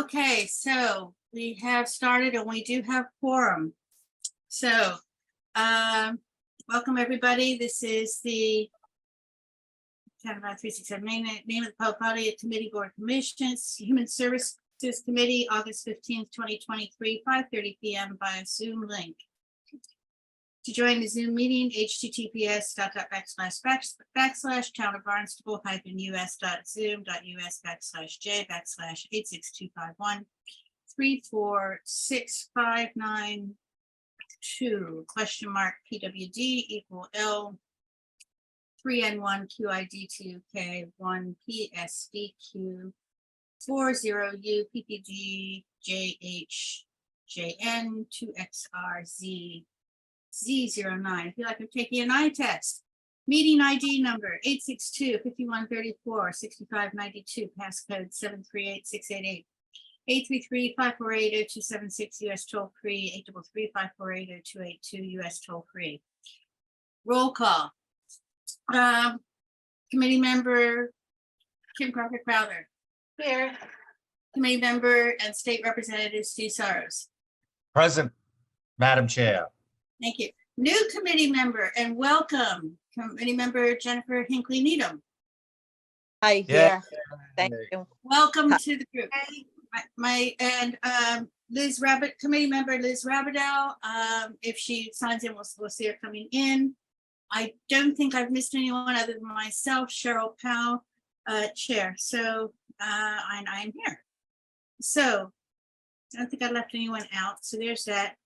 Okay, so we have started and we do have quorum. So, welcome everybody. This is the 367 name of the public body committee board commissions, Human Services Committee, August 15th, 2023, 5:30 p.m. via Zoom link. To join the Zoom meeting, https://townofbarnstable-us.zoom.us/j/86251346592 $PWD equal L 3N1QID2K1 PSDQ 40U PPG JH JN 2XRZ Z09. I feel like I'm taking an eye test. Meeting ID number 862-5134-6592, passcode 738-688, 833-548-0276, US toll free, 833-548-0282, US toll free. Roll call. Committee member Kim Crocker-Crowther. Here. Committee member and State Representative Steve Saros. Present, Madam Chair. Thank you. New committee member and welcome, committee member Jennifer Hinckley Needham. Hi, Yeah. thank you. Welcome to the group. Liz Rabbit, committee member Liz Rabidell. If she signs in, we'll see her coming in. I don't think I've missed anyone other than myself, Cheryl Powell, chair. So, and I'm here. So, I don't think I left anyone out. So there's that.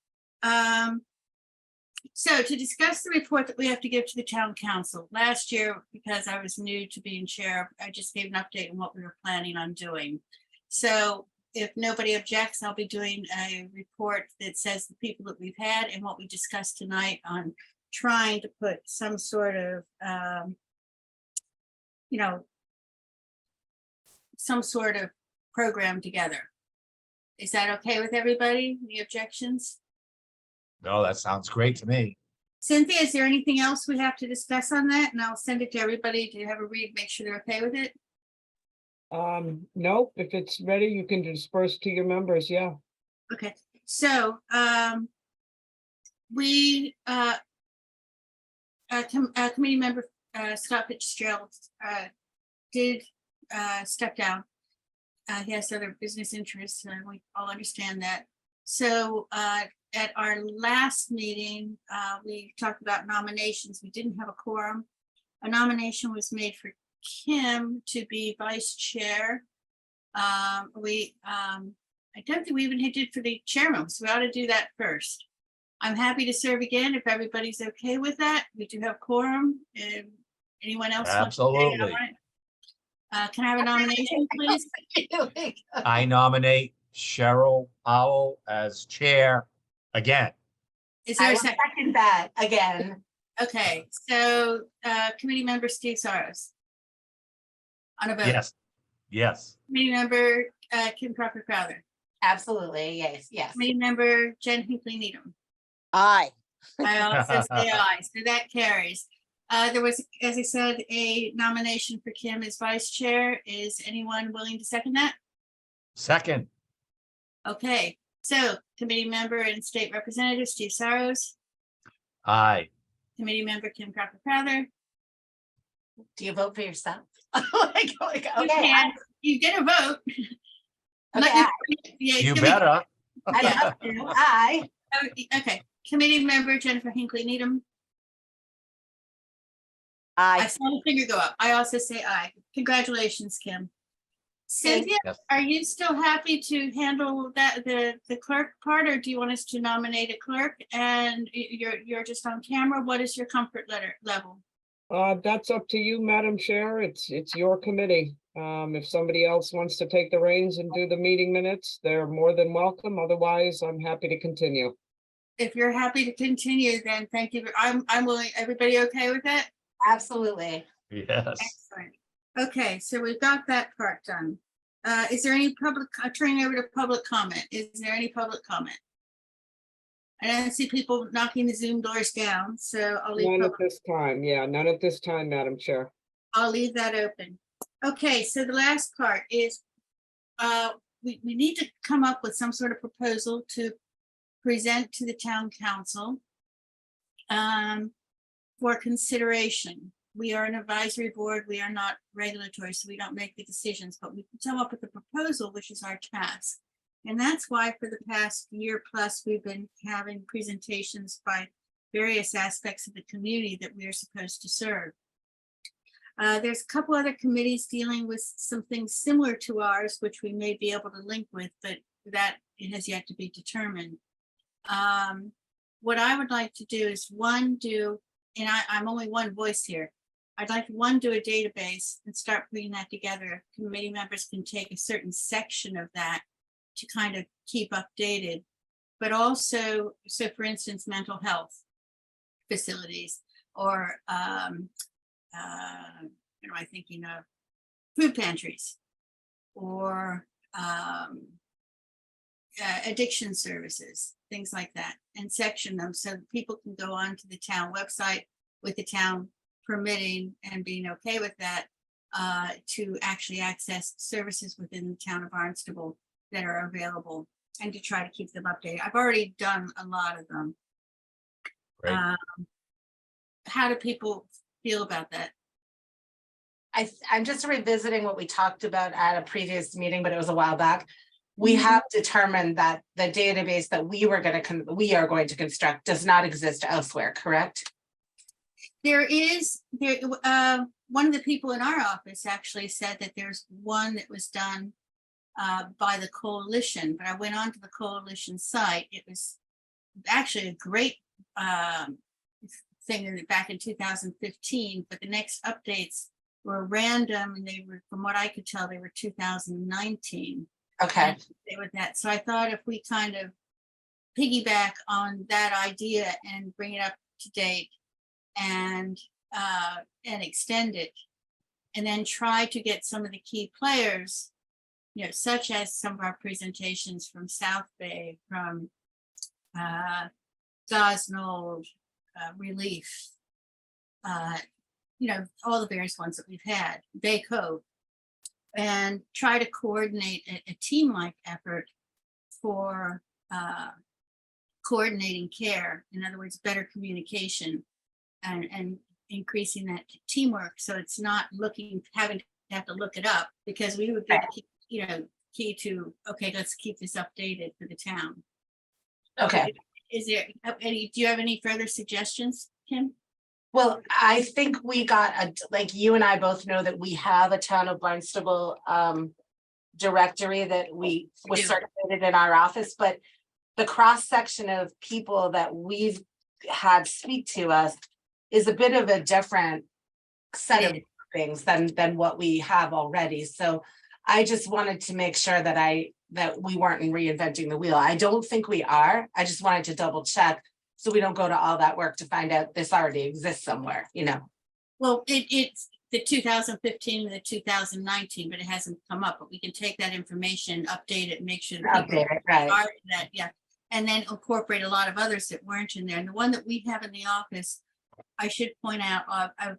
So to discuss the report that we have to give to the town council. Last year, because I was new to being chair, I just gave an update on what we were planning on doing. So if nobody objects, I'll be doing a report that says the people that we've had and what we discussed tonight on trying to put some sort of, some sort of program together. Is that okay with everybody? Any objections? No, that sounds great to me. Cynthia, is there anything else we have to discuss on that? And I'll send it to everybody to have a read, make sure they're okay with it. No, if it's ready, you can disperse to your members. Yeah. Okay, so we committee member Scott Fitzgerald did step down. He has other business interests, and we all understand that. So at our last meeting, we talked about nominations. We didn't have a quorum. A nomination was made for Kim to be vice chair. I don't think we even did for the chairman, so we ought to do that first. I'm happy to serve again if everybody's okay with that. We do have quorum. Anyone else? Absolutely. Can I have a nomination, please? I nominate Cheryl Powell as chair again. Is there I a will second? second that again. Okay, so committee member Steve Saros. On a vote. Yes, yes. Committee member Kim Crocker-Crowther. Absolutely, yes, yes. Committee member Jen Hinckley Needham. Aye. I also say aye, so that carries. There was, as I said, a nomination for Kim as vice chair. Is anyone willing to second that? Second, Okay, so committee member and state representative Steve Saros, aye. committee member Kim Crocker-Crowther. Do you vote for yourself? You Okay, can, you get a vote. okay, Yeah, You give me- better. I'd have to. Aye. Okay, committee member Jennifer Hinckley Needham. I Aye. saw the finger go up. I also say aye. Congratulations, Kim. Cynthia, Yes. are you still happy to handle that, the clerk part, or do you want us to nominate a clerk and you're just on camera? What is your comfort level? That's up to you, Madam Chair. It's your committee. If somebody else wants to take the reins and do the meeting minutes, they're more than welcome. Otherwise, I'm happy to continue. If you're happy to continue, then thank you. I'm willing. Everybody okay with that? Absolutely. Yes. Excellent. Okay, so we've got that part done. Is there any public, turning over to public comment? Is there any public comment? I don't see people knocking the Zoom doors down, so I'll leave, None at this time. Yeah, none at this time, Madam Chair. I'll leave that open. Okay, so the last part is we need to come up with some sort of proposal to present to the town council for consideration. We are an advisory board. We are not regulatory, so we don't make the decisions, but we can come up with a proposal, which is our task. And that's why for the past year plus, we've been having presentations by various aspects of the community that we are supposed to serve. There's a couple other committees dealing with some things similar to ours, which we may be able to link with, but that it has yet to be determined. What I would like to do is and I'm only one voice here. I'd like to do a database and start putting that together. Committee members can take a certain section of that to kind of keep updated, but also, so for instance, mental health facilities, or what am I thinking of? Food pantries, or addiction services, things like that, and section them so that people can go onto the town website with the town permitting and being okay with that, to actually access services within the town of Barnstable that are available, and to try to keep them updated. I've already done a lot of them. Great. How do people feel about that? I'm just revisiting what we talked about at a previous meeting, but it was a while back. We have determined that the database that we are going to construct does not exist elsewhere, correct? One of the people in our office actually said that there's one that was done by the coalition, but I went onto the coalition site. It was actually a great thing back in 2015, but the next updates were random, and they were, from what I could tell, they were 2019. Okay, With that, so I thought if we kind of piggyback on that idea and bring it up to date and extend it, and then try to get some of the key players, such as some of our presentations from South Bay, from Gosnold, Relief, all the various ones that we've had, Bay Cove, and try to coordinate a team-like effort for coordinating care. In other words, better communication and increasing that teamwork. So it's not having to have to look it up, because we would be the key to, okay, let's keep this updated for the town. okay. Do you have any further suggestions, Kim? Well, I think we got like you and I both know that we have a town of Barnstable directory that was circulated in our office, but the cross section of people that we've had speak to us is a bit of a different set of things than what we have already. So I just wanted to make sure that we weren't reinventing the wheel. I don't think we are. I just wanted to double check, so we don't go to all that work to find out this already exists somewhere, Well, it's the 2015 and the 2019, but it hasn't come up. But we can take that information, update it, make sure that people right. are in that, and then incorporate a lot of others that weren't in there. And the one that we have in the office, I should point out,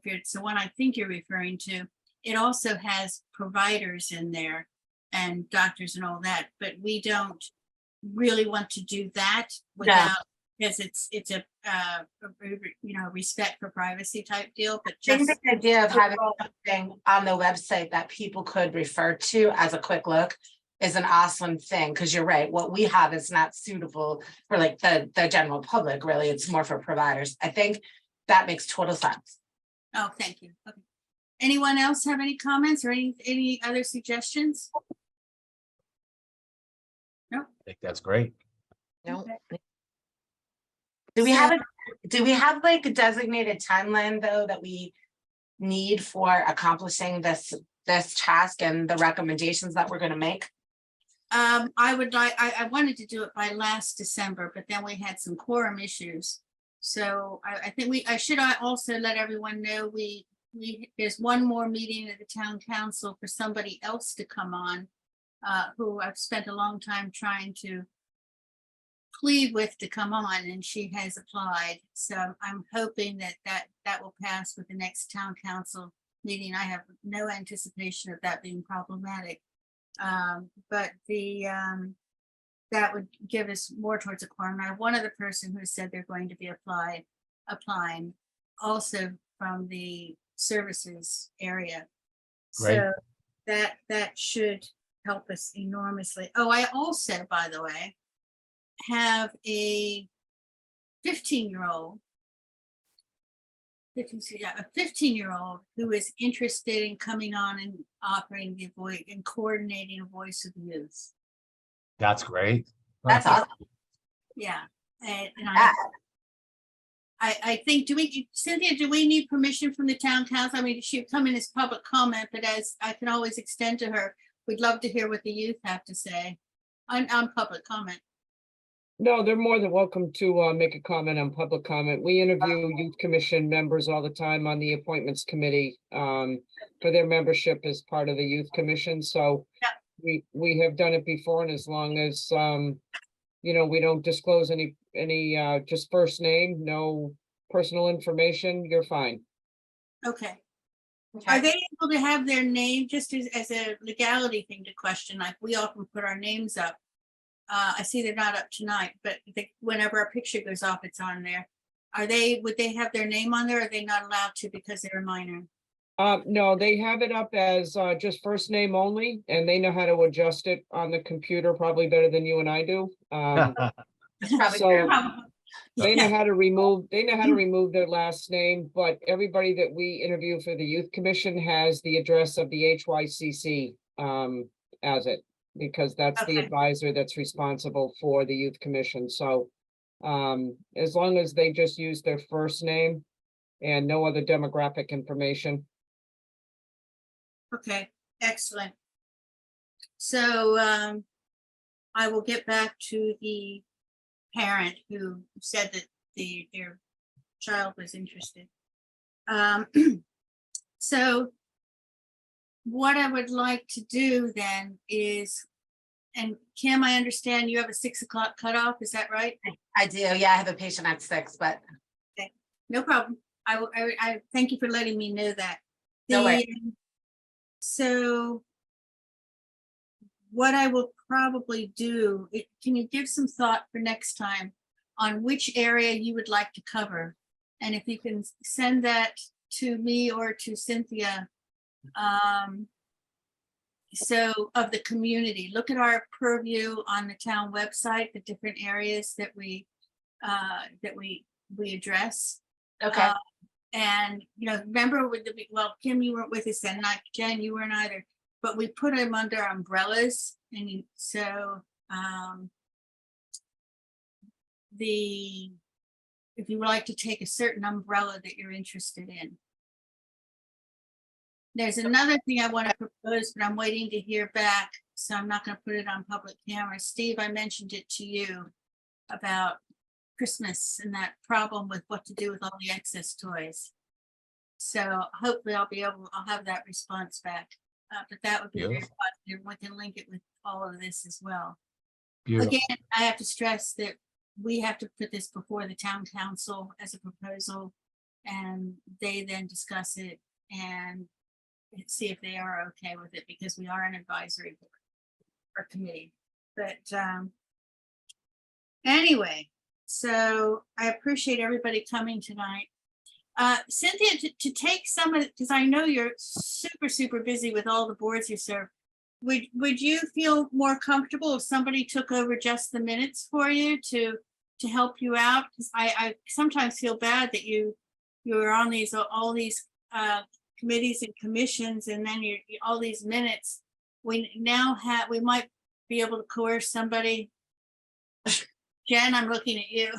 it's the one I think you're referring to. It also has providers in there and doctors and all that, but we don't really want to do that without. Because it's a respect for privacy type deal, but I think just the idea of having something on the website that people could refer to as a quick look is an awesome thing, because you're right, what we have is not suitable for like the general public, really. It's more for providers. I think that makes total sense. Oh, thank you. Okay. Anyone else have any comments or any other suggestions? No. I think that's great. No, Okay. Do we have like a designated timeline though that we need for accomplishing this task and the recommendations that we're going to make? I wanted to do it by last December, but then we had some quorum issues. So I think I should also let everyone know there's one more meeting at the town council for somebody else to come on, who I've spent a long time trying to plead with to come on, and she has applied. So I'm hoping that will pass with the next town council meeting. I have no anticipation of that being problematic. But that would give us more towards a quorum. I have one other person who said they're going to be applying also from the services area. Great. So that should help us enormously. Oh, I also, by the way, have a 15-year-old, a 15-year-old who is interested in coming on and offering the voice and coordinating a voice of youth. That's great. That's awesome. Yeah. And Yeah. I think, Cynthia, do we need permission from the town council? I mean, she'd come in as public comment, but as I can always extend to her, we'd love to hear what the youth have to say on public comment. No, they're more than welcome to make a comment on public comment. We interview youth commission members all the time on the appointments committee for their membership as part of the youth commission. So we have done it before, and as long as we don't disclose any just first name, no personal information, you're fine. Okay. Are they able to have their name just as a legality thing to question? Like we often put our names up. I see they're not up tonight, but whenever a picture goes off, it's on there. Would they have their name on there? Or are they not allowed to because they're a minor? No, they have it up as just first name only, and they know how to adjust it on the computer probably better than you and I do. That's probably So- true. They know how to remove their last name, but everybody that we interview for the youth commission has the address of the HYCC as it, because that's the Okay. advisor that's responsible for the youth commission. So as long as they just use their first name and no other demographic information. Okay, excellent. So I will get back to the parent who said that their child was interested. So what I would like to do then is, and Kim, I understand you have a 6 o'clock cutoff, is that right? I do. Yeah, I have a patient at 6, but No problem. I thank you for letting me know that. No worries. So what I will probably do, can you give some thought for next time on which area you would like to cover? And if you can send that to me or to Cynthia. So of the community, look at our purview on the town website, the different areas that we address. okay. And, remember Kim, you weren't with us then, not Jen, you weren't either, but we put them under umbrellas. And so if you would like to take a certain umbrella that you're interested in. There's another thing I want to propose, but I'm waiting to hear back. So I'm not going to put it on public camera. Steve, I mentioned it to you about Christmas and that problem with what to do with all the excess toys. So hopefully I'll have that response back. But that would be very Beautiful. positive. We can link it with all of this as well. Beautiful. Again, I have to stress that we have to put this before the town council as a proposal, and they then discuss it and see if they are okay with it, because we are an advisory board or committee. But anyway, so I appreciate everybody coming tonight. Cynthia, to take some of it, because I know you're super busy with all the boards you serve, would you feel more comfortable if somebody took over just the minutes for you to help you out? Because I sometimes feel bad that you're on all these committees and commissions, and then all these minutes. We might be able to coerce somebody. Jen, I'm looking at you.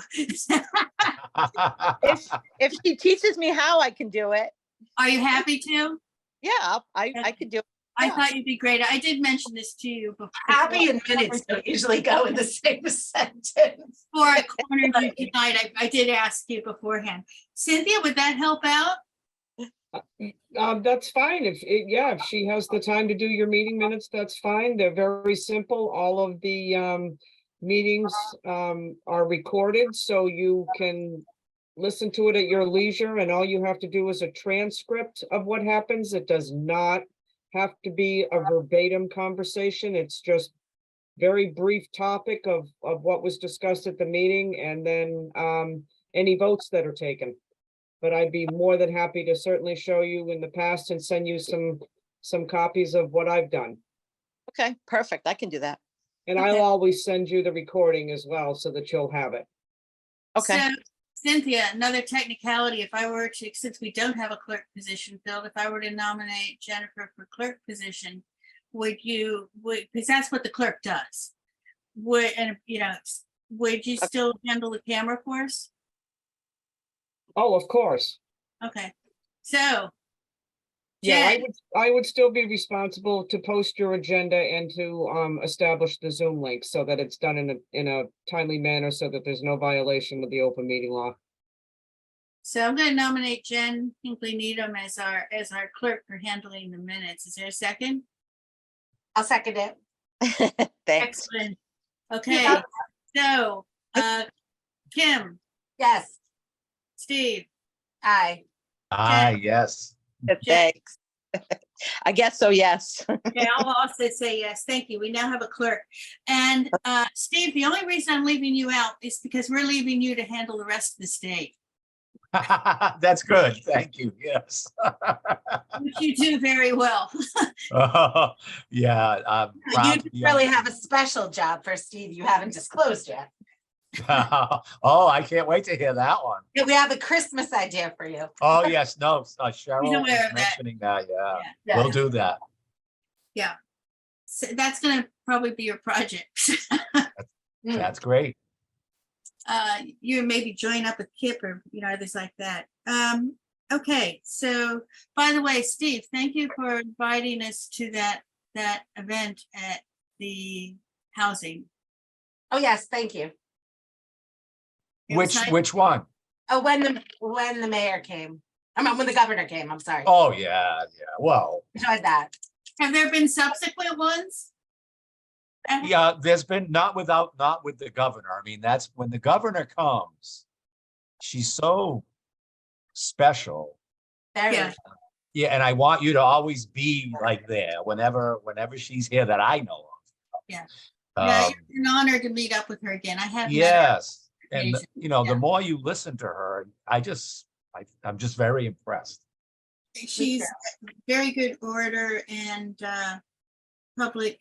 If she teaches me how, I can do it. Are you happy to? Yeah, I could do it. I Yeah. thought you'd be great. I did mention this to you before. Happy and minutes don't usually go in the same sentence. Before I cornered you tonight, I did ask you beforehand. Cynthia, would that help out? That's fine. If she has the time to do your meeting minutes, that's fine. They're very simple. All of the meetings are recorded, so you can listen to it at your leisure, and all you have to do is a transcript of what happens. It does not have to be a verbatim conversation. It's just very brief topic of what was discussed at the meeting and then any votes that are taken. But I'd be more than happy to certainly show you in the past and send you some copies of what I've done. Okay, perfect. I can do that. And Okay. I'll always send you the recording as well so that you'll have it. Okay. So, Cynthia, another technicality, if I were to, since we don't have a clerk position filled, if I were to nominate Jennifer for clerk position, would you, because that's what the clerk does. Would, and would you still handle the camera for us? Oh, of course. Okay, so. Yeah, Jen, I would still be responsible to post your agenda and to establish the Zoom link so that it's done in a timely manner so that there's no violation of the open meeting law. So I'm going to nominate Jen Hinckley Needham as our clerk for handling the minutes. Is there a second? I'll second it. Thanks. Excellent. Okay, Yeah. so, Kim, Yes, Steve, aye. Yes. Thanks. I guess so, yes. okay, I'll also say yes. Thank you. We now have a clerk. And, Steve, the only reason I'm leaving you out is because we're leaving you to handle the rest of the state, That's good. Thank you. Yes. which you do very well. Yeah. I'm You proud to be on- really have a special job for Steve you haven't disclosed yet. Oh, I can't wait to hear that one. Yeah, we have a Christmas idea for you. Oh, yes. No, Cheryl was aware of that. mentioning that. Yeah, Yeah. we'll do that. So that's going to probably be your project. That's great. You maybe join up with Kip or, others like that. Okay, so by the way, Steve, thank you for inviting us to that event at the housing. Oh, yes, thank you. It was nice. Which one? Oh, when the mayor came, when the governor came, I'm sorry. Oh, yeah. Well, Enjoyed that. Have there been subsequent ones? yeah, there's been not with the governor. I mean, that's when the governor comes, she's so special. Very. Yeah. Yeah, and I want you to always be like there whenever she's here that I know of. Yeah. Um, Yeah, it's an honor to meet up with her again. I have. met her. yes. And occasion, the yeah. more you listen to her, I'm just very impressed. She's a very good orator and public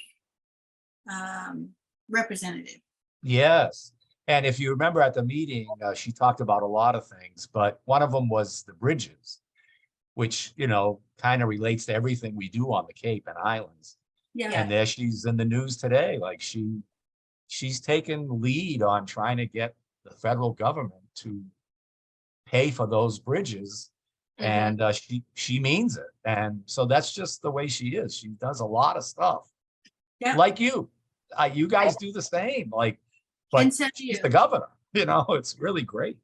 representative. Yes. And if you remember at the meeting, she talked about a lot of things, but one of them was the bridges, which, kind of relates to everything we do on the Cape and Islands. Yeah. And there she's in the news today, like she's taken lead on trying to get the federal government to pay for those bridges. Mhm. And she means it. And so that's just the way she is. She does a lot of stuff. Yeah. Like you. You guys do the same. But And so do she's you. the governor. It's really great.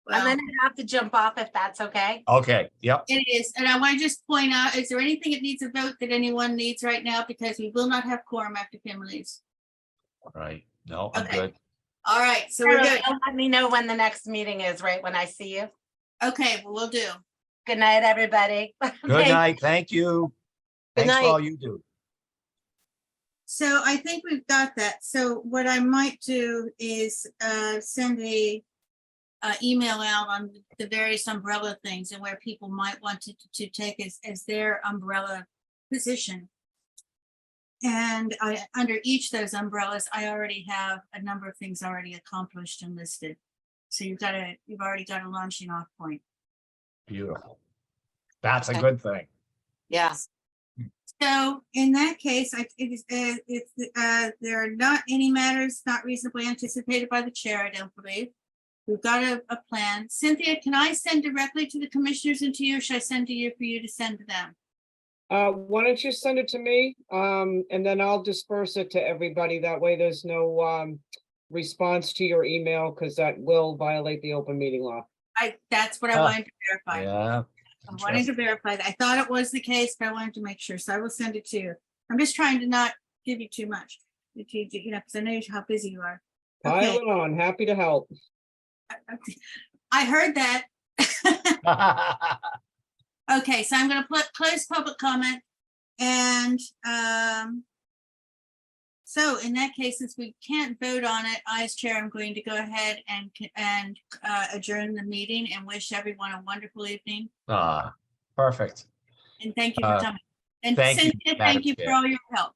I'm Well, gonna have to jump off if that's okay. Okay. Yep. it is. And I want to just point out, is there anything that needs a vote that anyone needs right now? Because we will not have quorum after Kim leaves. All right. No, I'm Okay. good. All right, so we're good. Let me know when the next meeting is, right, when I see you. Okay, well, we'll do. Good night, everybody. Good night. Thank you. Good Thanks for night. all you do. So I think we've got that. So what I might do is send a email out on the various umbrella things and where people might want to take as their umbrella position. And under each of those umbrellas, I already have a number of things already accomplished and listed. So you've already got a launching off point. Beautiful. That's a Okay. good thing. Yeah. So in that case, there are not any matters not reasonably anticipated by the chair, I don't believe. We've got a plan. Cynthia, can I send directly to the commissioners and to you? Or should I send to you for you to send to them? Why don't you send it to me? And then I'll disperse it to everybody. That way there's no response to your email because that will violate the open meeting law. That's what I Ah, wanted to verify. Yeah. I wanted to verify that. I thought it was the case, but I wanted to make sure. So I will send it to you. I'm just trying to not give you too much. Because I know how busy you are. Pile it on. Happy to help. I heard that. Okay, so I'm gonna close public comment and, so in that case, since we can't vote on it, I as chair, I'm going to go ahead and adjourn the meeting and wish everyone a wonderful evening. Perfect. And thank you for coming. And thank you, Cynthia, Madam thank you for Chair. all your help.